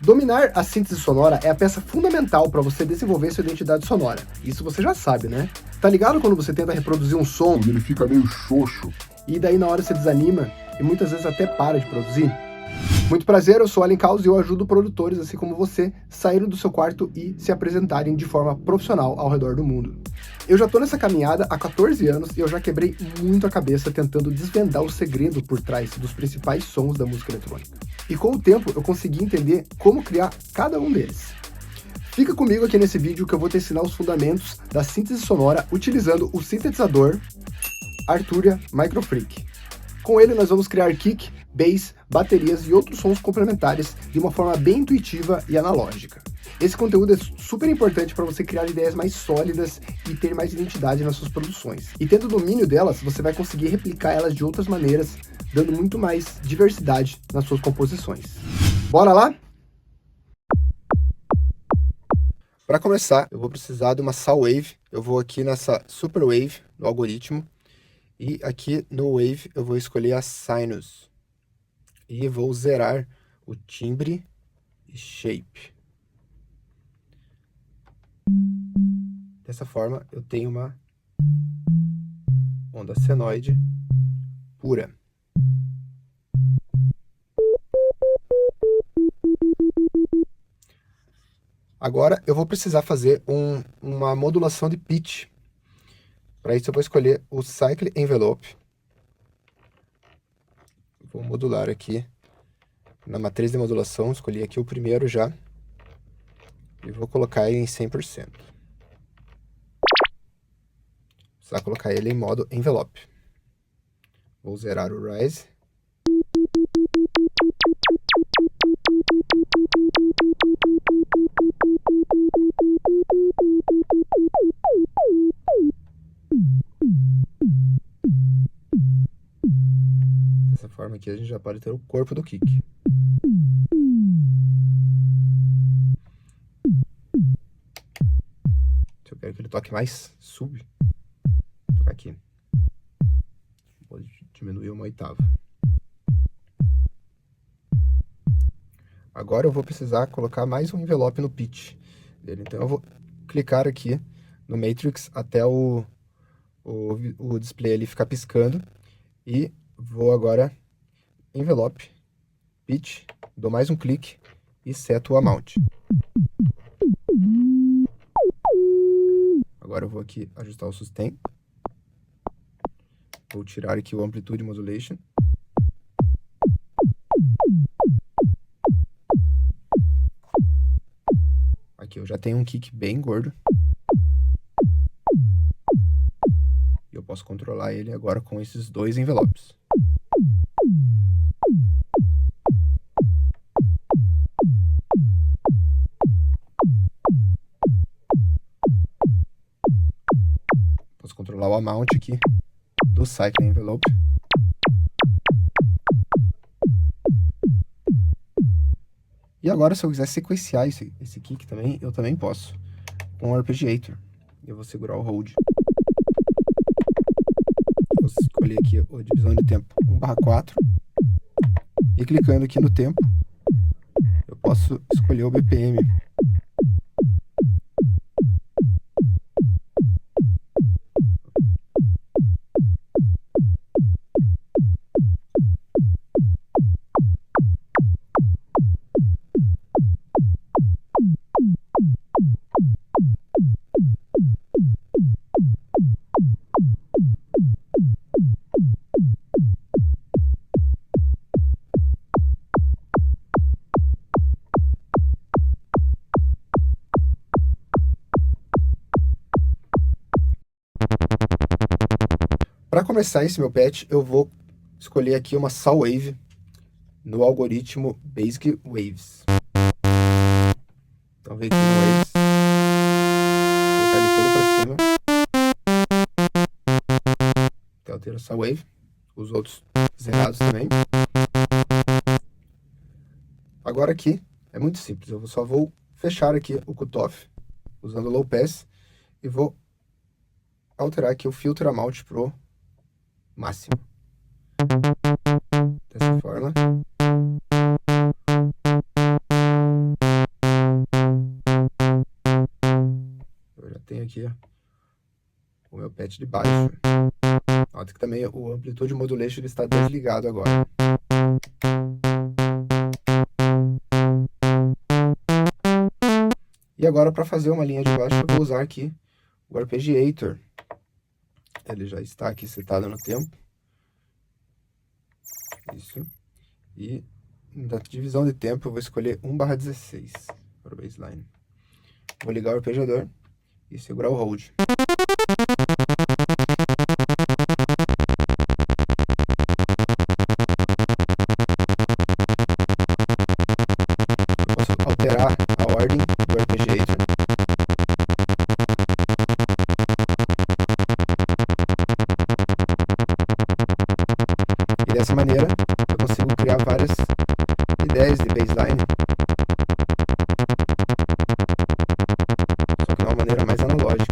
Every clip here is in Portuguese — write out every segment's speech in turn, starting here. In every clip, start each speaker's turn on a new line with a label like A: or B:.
A: Dominar a síntese sonora é a peça fundamental para você desenvolver sua identidade sonora. Isso você já sabe, né? Tá ligado quando você tenta reproduzir um som
B: E ele fica meio xoxo.
A: e daí na hora você desanima e muitas vezes até para de produzir? Muito prazer, eu sou Alan Caos e eu ajudo produtores, assim como você, saírem do seu quarto e se apresentarem de forma profissional ao redor do mundo. Eu já tô nessa caminhada há 14 anos e eu já quebrei muito a cabeça tentando desvendar o segredo por trás dos principais sons da música eletrônica. E com o tempo eu consegui entender como criar cada um deles. Fica comigo aqui nesse vídeo que eu vou te ensinar os fundamentos da síntese sonora utilizando o sintetizador Arturia Microfreak. Com ele nós vamos criar kick, bass, baterias e outros sons complementares de uma forma bem intuitiva e analógica. Esse conteúdo é super importante para você criar ideias mais sólidas e ter mais identidade nas suas produções. E tendo domínio delas, você vai conseguir replicar elas de outras maneiras, dando muito mais diversidade nas suas composições. Bora lá? Para começar, eu vou precisar de uma saw wave. Eu vou aqui nessa super wave, no algoritmo, e aqui no wave eu vou escolher a sinus. E vou zerar o timbre e shape. Dessa forma, eu tenho uma onda senoide pura. Agora, eu vou precisar fazer uma modulação de pitch. Para isso, eu vou escolher o Cycle Envelope. Vou modular aqui na matriz de modulação. Escolhi aqui o primeiro já. E vou colocar ele em 100%. Vou precisar colocar ele em modo envelope. Vou zerar o Rise. Dessa forma aqui a gente já pode ter o corpo do kick. Se eu quero que ele toque mais sub, vou tocar aqui. Vou diminuir uma oitava. Agora eu vou precisar colocar mais um envelope no pitch dele. Então eu vou clicar aqui no Matrix até o display ali ficar piscando. E vou agora envelope, pitch, dou mais um clique e seto o amount. Agora eu vou aqui ajustar o sustain. Vou tirar aqui o amplitude modulation. Aqui eu já tenho um kick bem gordo. E eu posso controlar ele agora com esses dois envelopes. Posso controlar o amount aqui do Cycle Envelope. E agora, se eu quiser sequenciar esse kick também, eu também posso. Com o Arpeggiator. Eu vou segurar o Hold. Vou escolher aqui a divisão de tempo 1/4. E clicando aqui no tempo, eu posso escolher o BPM. Para começar esse meu patch, eu vou escolher aqui uma saw wave no algoritmo Basic Waves. Então, veio aqui no Waves, colocar ele todo para cima. Até eu ter a saw wave, os outros zerados também. Agora aqui é muito simples, eu só vou fechar aqui o cutoff usando o low pass e vou alterar aqui o filter amount pro máximo. Dessa forma. tenho aqui o meu patch de baixo. Nota que também o Amplitude Modulation está desligado agora. E agora, para fazer uma linha de baixo, eu vou usar aqui o Arpeggiator. Ele já está aqui setado no tempo. Isso. E na divisão de tempo eu vou escolher 1/16 para o baseline. Vou ligar o arpejador e segurar o hold. Eu posso alterar a ordem do arpeggiator. E dessa maneira eu consigo criar várias ideias de baseline, só que de uma maneira mais analógica.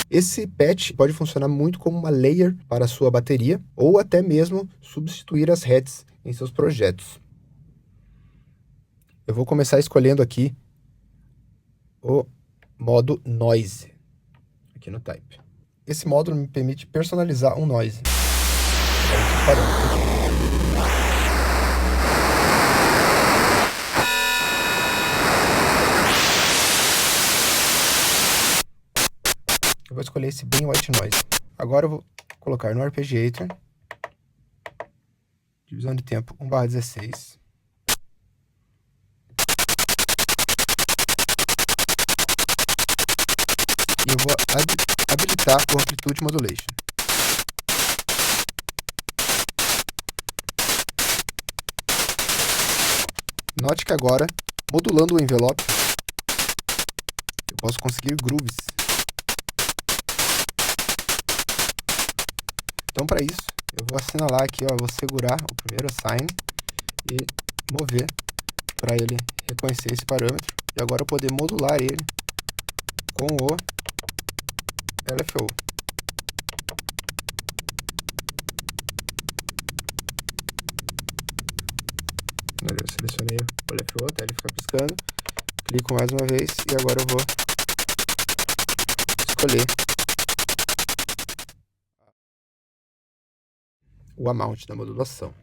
A: Esse patch pode funcionar muito como uma layer para a sua bateria, ou até mesmo substituir as heads em seus projetos. Eu vou começar escolhendo aqui o modo Noise, aqui no Type. Esse módulo me permite personalizar um noise. Eu vou escolher esse bem white noise. Agora eu vou colocar no Arpeggiator, divisão de tempo 1/16. E eu vou habilitar o Amplitude Modulation. Note que agora, modulando o envelope, eu posso conseguir grooves. Então, para isso, eu vou assinalar aqui, ó, vou segurar o primeiro assign e mover para ele reconhecer esse parâmetro e agora eu poder modular ele com o LFO. Eu selecionei o LFO até ele ficar piscando, clico mais uma vez e agora eu vou escolher o amount da modulação.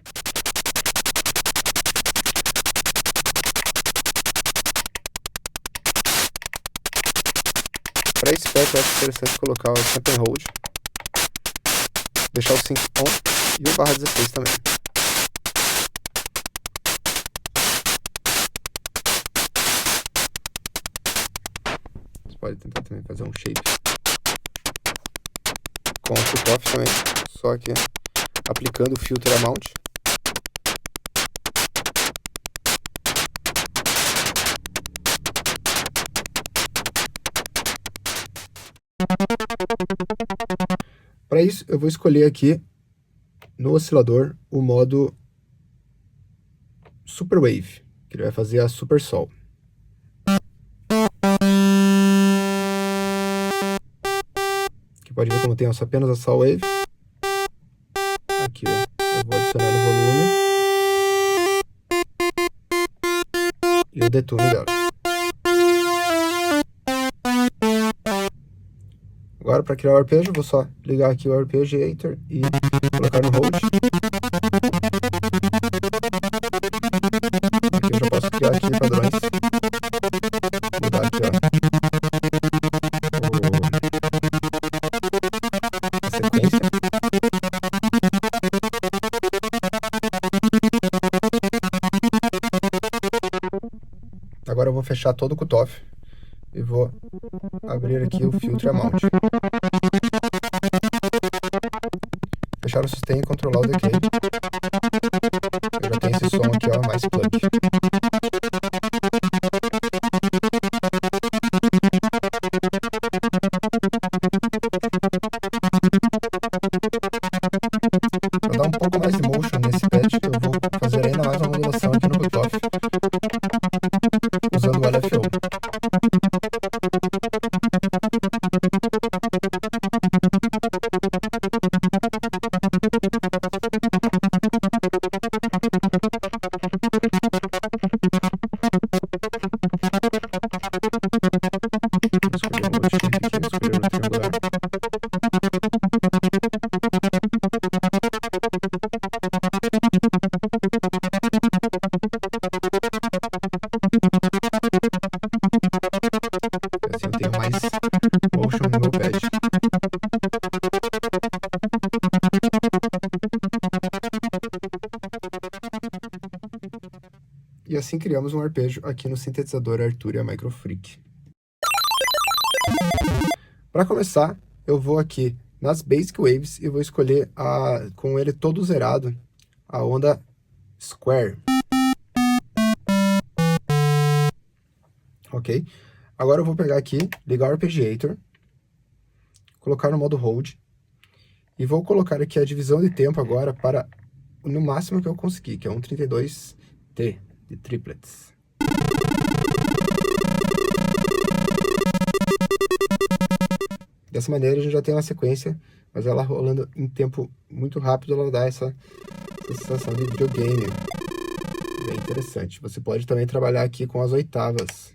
A: Para esse patch eu acho interessante colocar o Temp and Hold, deixar o Sync On e o /16 também. Você pode tentar também fazer um shape com o Cutoff também, só que aplicando o Filter Amount. Para isso, eu vou escolher aqui no oscilador o modo Super Wave, que ele vai fazer a Super Sol. Aqui pode ver como tem apenas a Sol Wave. Aqui eu vou adicionar o volume e o detune dela. Agora, para criar o arpejo, eu vou só ligar aqui o Arpeggiator e colocar no Hold. Aqui eu já posso criar aqui padrões. Mudar aqui, ó, a sequência. vou fechar todo o cutoff e vou abrir aqui o filtro amount. Fechar o sustain e controlar o decay. Eu já tenho esse som aqui, ó, mais plug. Para dar um pouco mais de motion nesse patch, eu vou fazer ainda mais uma modulação aqui no cutoff, usando o LFO. Assim eu tenho mais motion no meu pad. E assim criamos um arpejo aqui no sintetizador Arturia Microfreak. Para começar, eu vou aqui nas Basic Waves e vou escolher, com ele todo zerado, a onda Square. Ok? Agora eu vou pegar aqui, ligar o Arpeggiator, colocar no modo Hold, e vou colocar aqui a divisão de tempo agora para no máximo que eu conseguir, que é 1/32T de triplets. Dessa maneira a gente já tem uma sequência, mas ela rolando em tempo muito rápido, ela dá essa sensação de videogame. Bem interessante. Você pode também trabalhar aqui com as oitavas.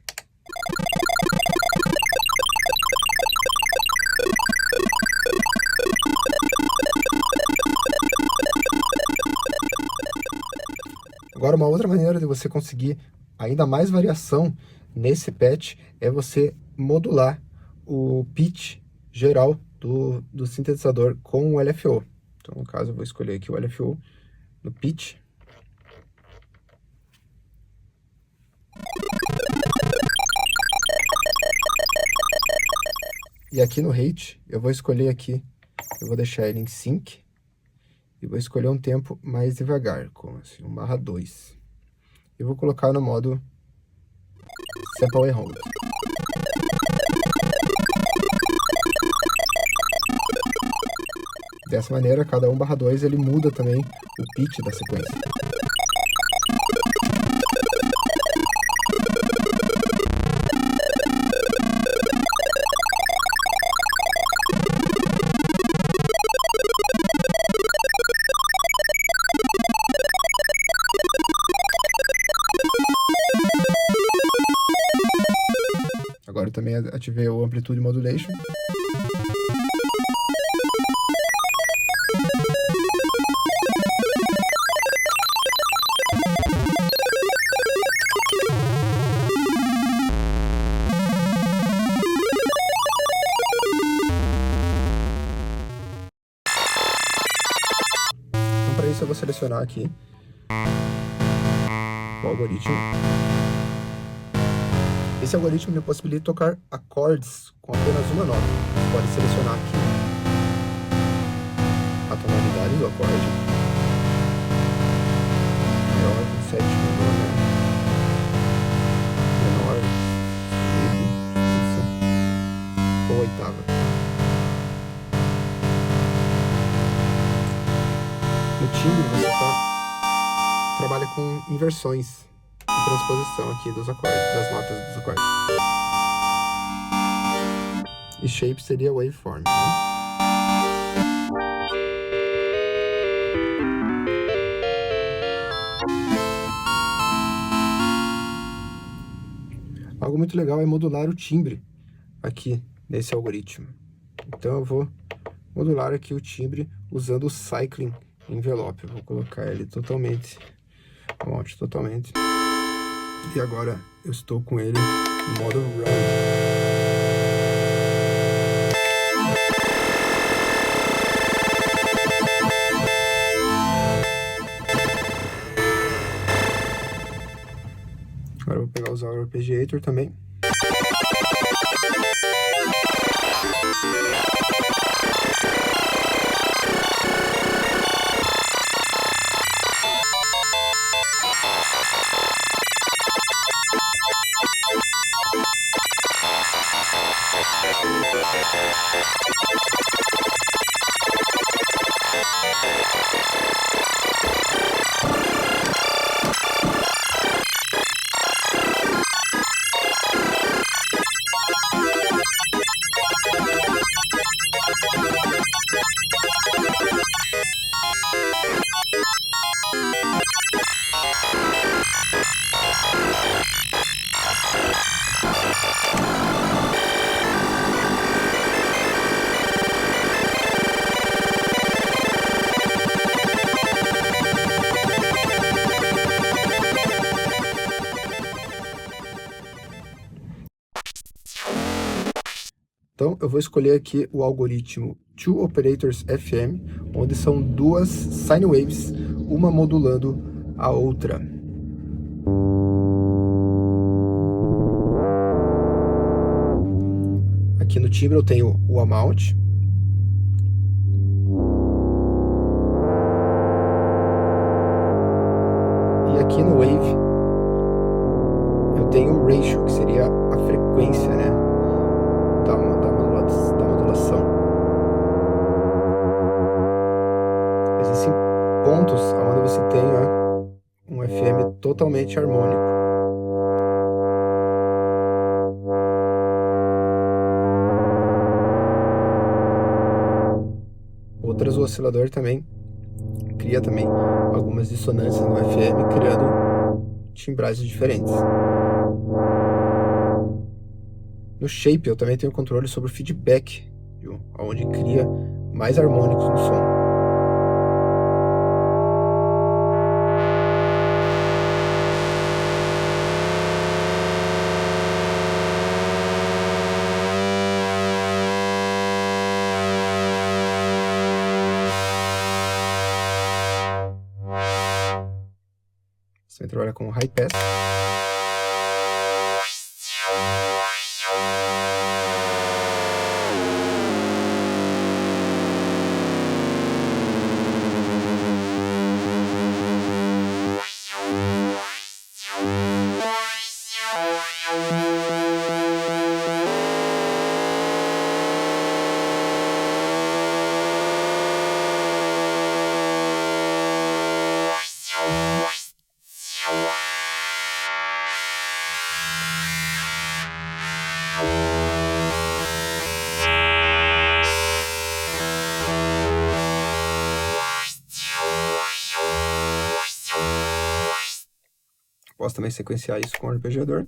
A: Agora, uma outra maneira de você conseguir ainda mais variação nesse patch é você modular o pitch geral do sintetizador com o LFO. Então, no caso, eu vou escolher aqui o LFO no pitch. E aqui no rate, eu vou escolher aqui, eu vou deixar ele em sync. E vou escolher um tempo mais devagar, como assim, 1/2. E vou colocar no modo Sample and Hold. Dessa maneira, cada 1/2 ele muda também o pitch da sequência. Agora eu também ativei o Amplitude Modulation. Então, para isso eu vou selecionar aqui o algoritmo. Esse algoritmo me possibilita tocar acordes com apenas uma nota. Você pode selecionar aqui a tonalidade do acorde. Maior, com sétima, menor, ou oitava. No timbre você trabalha com inversões e transposição aqui dos acordes, das notas dos acordes. E shape seria waveform, né? Algo muito legal é modular o timbre aqui nesse algoritmo. Então eu vou modular aqui o timbre usando o Cycling Envelope. Eu vou colocar ele totalmente, monte totalmente. E agora eu estou com ele no modo Run. Agora eu vou pegar usar o Arpeggiator também. Então, eu vou escolher aqui o algoritmo Two Operators FM, onde são duas sine waves, uma modulando a outra. Aqui no timbre eu tenho o amount. E aqui no wave eu tenho o ratio, que seria a frequência, né, da modulação. Existem pontos onde você tem um FM totalmente harmônico. Outras, o oscilador também cria também algumas dissonâncias no FM, criando timbragens diferentes. No shape eu também tenho controle sobre o feedback, viu? Onde cria mais harmônicos no som. Você vai trabalhar com high pass. Posso também sequenciar isso com o arpejador.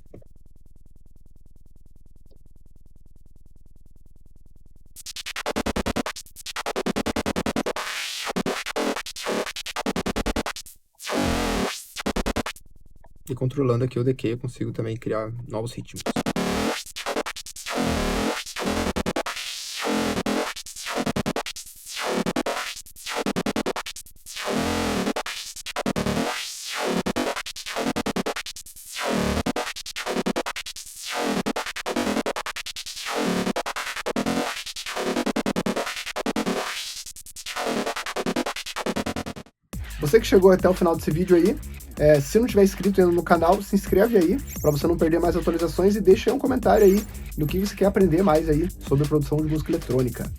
A: E controlando aqui o decay, eu consigo também criar novos ritmos. Você que chegou até o final desse vídeo aí, se não tiver inscrito ainda no canal, se inscreve aí, para você não perder mais atualizações, e deixa aí um comentário aí do que você quer aprender mais aí sobre produção de música eletrônica.